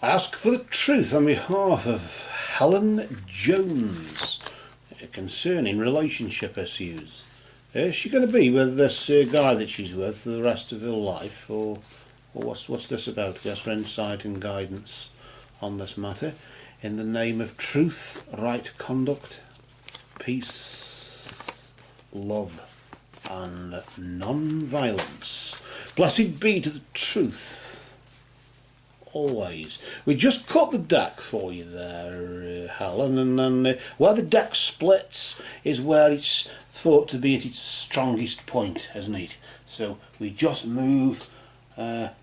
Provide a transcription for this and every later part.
I ask for the truth on behalf of Helen Jones concerning relationship issues. Is she going to be with this guy that she's with for the rest of her life, or what's this about? Guess for insight and guidance on this matter. In the name of truth, right conduct, peace, love and non-violence. Blessed be to the truth. Always. We just cut the deck for you there, Helen, and then where the deck splits is where it's thought to be at its strongest point, isn't it? So we just move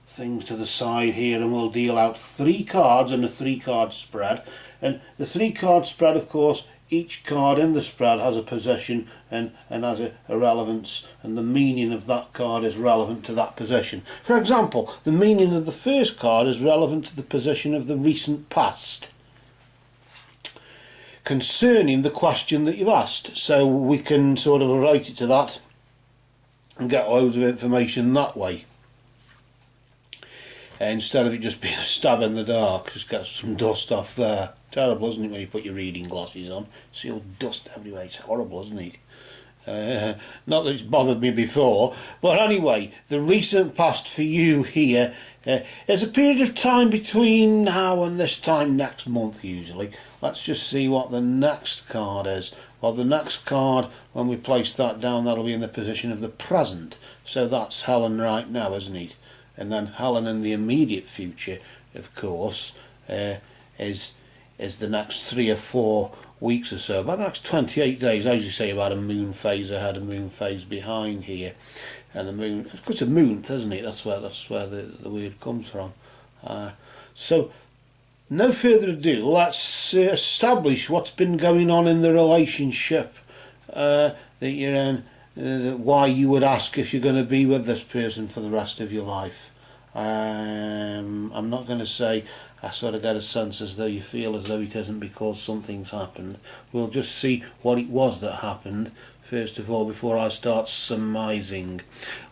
things to the side here, and we'll deal out 3 cards in a 3-card spread. And the 3-card spread, of course, each card in the spread has a position and has a relevance, and the meaning of that card is relevant to that position. For example, the meaning of the first card is relevant to the position of the recent past concerning the question that you've asked, so we can sort of relate it to that and get loads of information that way, instead of it just being a stab in the dark. Just get some dust off there. Terrible, isn't it, when you put your reading glasses on? See all dust everywhere. It's horrible, isn't it? Not that it's bothered me before, but anyway, the recent past for you here is a period of time between now and this time next month usually. Let's just see what the next card is. Well, the next card, when we place that down, that'll be in the position of the present. So that's Helen right now, isn't it? And then Helen in the immediate future, of course, is the next 3 or 4 weeks or so. About the next 28 days, I usually say about a moon phase ahead, a moon phase behind here. And the moon, it's a moon, isn't it? That's where the word comes from. So, no further ado, let's establish what's been going on in the relationship that you're in, why you would ask if you're going to be with this person for the rest of your life. I'm not going to say I sort of get a sense as though you feel as though it isn't because something's happened. We'll just see what it was that happened first of all before I start surmising.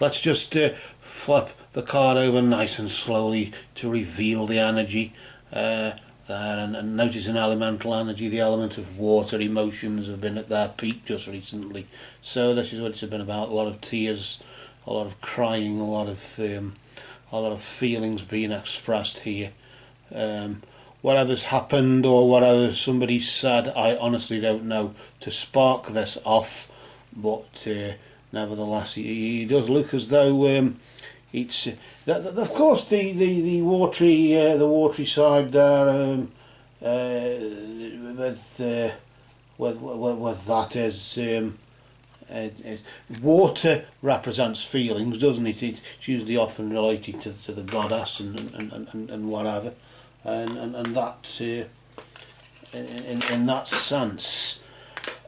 Let's just flip the card over nice and slowly to reveal the energy there, and notice an elemental energy. The element of water. Emotions have been at their peak just recently, so this is what it's been about. A lot of tears, a lot of crying, a lot of feelings being expressed here. Whatever's happened or whatever somebody said, I honestly don't know to spark this off, but nevertheless he does look as though it's of course the watery side there, with that is water represents feelings, doesn't it? It's usually often related to the goddess and whatever, and that in that sense.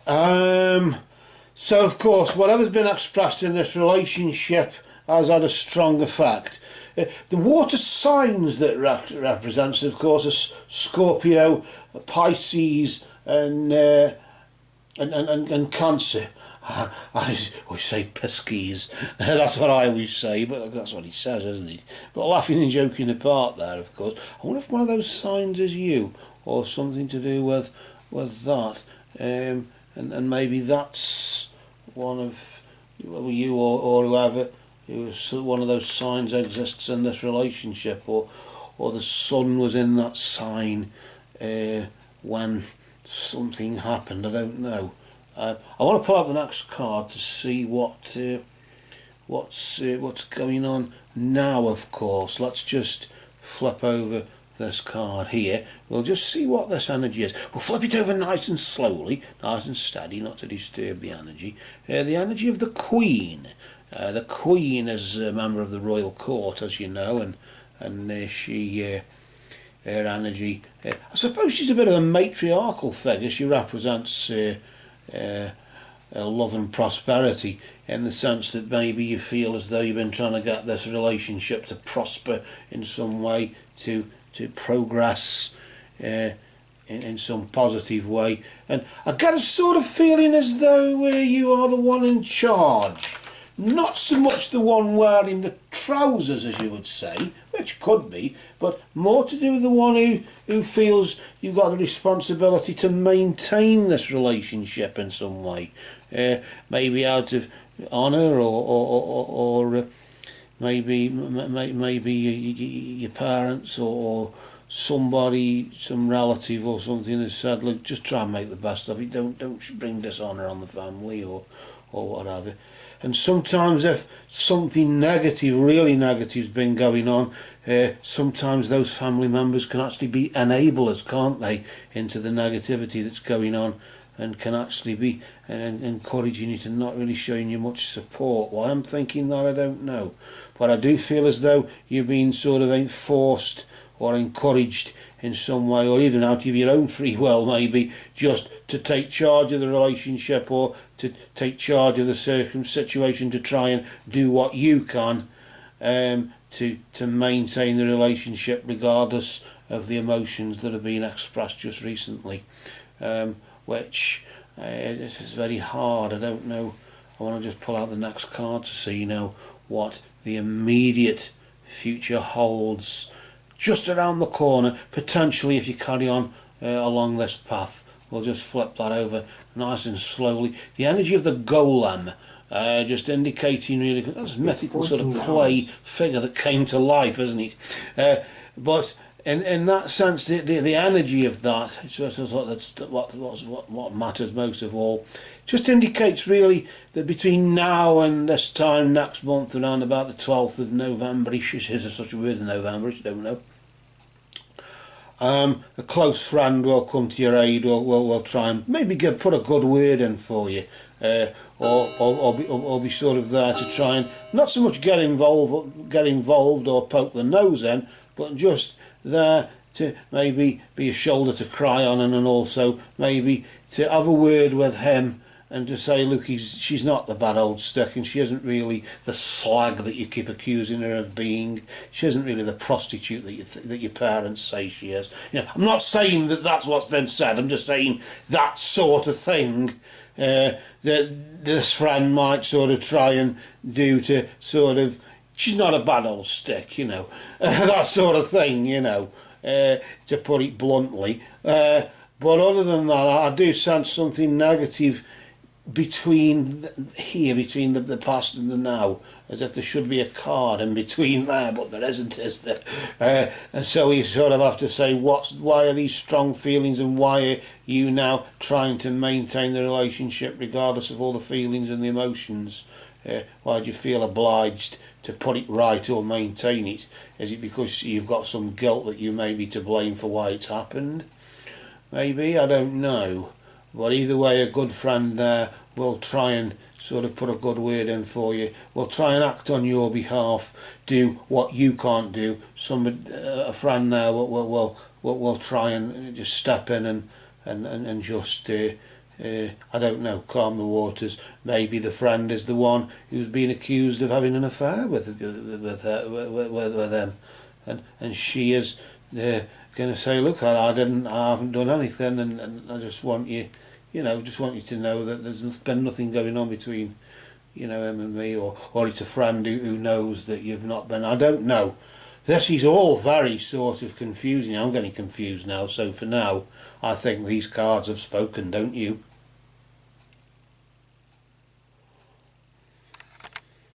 So of course, whatever's been expressed in this relationship has had a strong effect. The water signs that represents, of course, are Scorpio, Pisces, and Cancer. I always say Pisces. That's what I always say, but that's what he says, isn't it? But laughing and joking apart there, of course. I wonder if one of those signs is you, or something to do with that. And maybe that's one of you or whoever. One of those signs exists in this relationship, or the sun was in that sign when something happened. I don't know. I want to pull out the next card to see what's going on now. Of course, let's just flip over this card here. We'll just see what this energy is. We'll flip it over nice and slowly, nice and steady, not to disturb the energy. The energy of the Queen. The Queen is a member of the royal court, as you know, and she, her energy, I suppose she's a bit of a matriarchal figure. She represents love and prosperity, in the sense that maybe you feel as though you've been trying to get this relationship to prosper in some way, to progress in some positive way. And I get a sort of feeling as though you are the one in charge. Not so much the one wearing the trousers, as you would say, which could be, but more to do with the one who feels you've got the responsibility to maintain this relationship in some way. Maybe out of honour or maybe your parents or somebody, some relative or something has said, look, just try and make the best of it. Don't bring dishonour on the family or whatever. And sometimes if something negative, really negative's been going on, sometimes those family members can actually be enablers, can't they, into the negativity that's going on, and can actually be encouraging you to not really showing you much support. Why I'm thinking that, I don't know. But I do feel as though you're being sort of forced or encouraged in some way, or even out of your own free will maybe, just to take charge of the relationship or to take charge of the situation, to try and do what you can to maintain the relationship regardless of the emotions that have been expressed just recently, which is very hard. I don't know. I want to just pull out the next card to see what the immediate future holds just around the corner, potentially, if you carry on along this path. We'll just flip that over nice and slowly. The energy of the golem, just indicating really, that's a mythical sort of clay figure that came to life, isn't it? But in that sense, the energy of that, that's what matters most of all, just indicates really that between now and this time next month, around about the 12th of November-ish, is such a word in November-ish, I don't know, a close friend will come to your aid, will try and maybe put a good word in for you, or be sort of there to try and not so much get involved or poke the nose in, but just there to maybe be a shoulder to cry on, and also maybe to have a word with him and to say, look, she's not the bad old stick, and she isn't really the slag that you keep accusing her of being. She isn't really the prostitute that your parents say she is. I'm not saying that that's what's been said. I'm just saying that sort of thing that this friend might sort of try and do to sort of, she's not a bad old stick, that sort of thing, to put it bluntly. But other than that, I do sense something negative between the past and the now, as if there should be a card in between there, but there isn't, is there? And so you sort of have to say, why are these strong feelings, and why are you now trying to maintain the relationship regardless of all the feelings and the emotions? Why do you feel obliged to put it right or maintain it? Is it because you've got some guilt that you may be to blame for why it's happened? Maybe, I don't know. But either way, a good friend there will try and sort of put a good word in for you. Will try and act on your behalf, do what you can't do. A friend there will try and just step in and just I don't know, calm the waters. Maybe the friend is the one who's been accused of having an affair with them, and she is going to say, look, I haven't done anything, and I just want you. Just want you to know that there's been nothing going on between, him and me, or it's a friend who knows that you've not been. I don't know. This is all very sort of confusing. I'm getting confused now. So for now, I think these cards have spoken, don't you?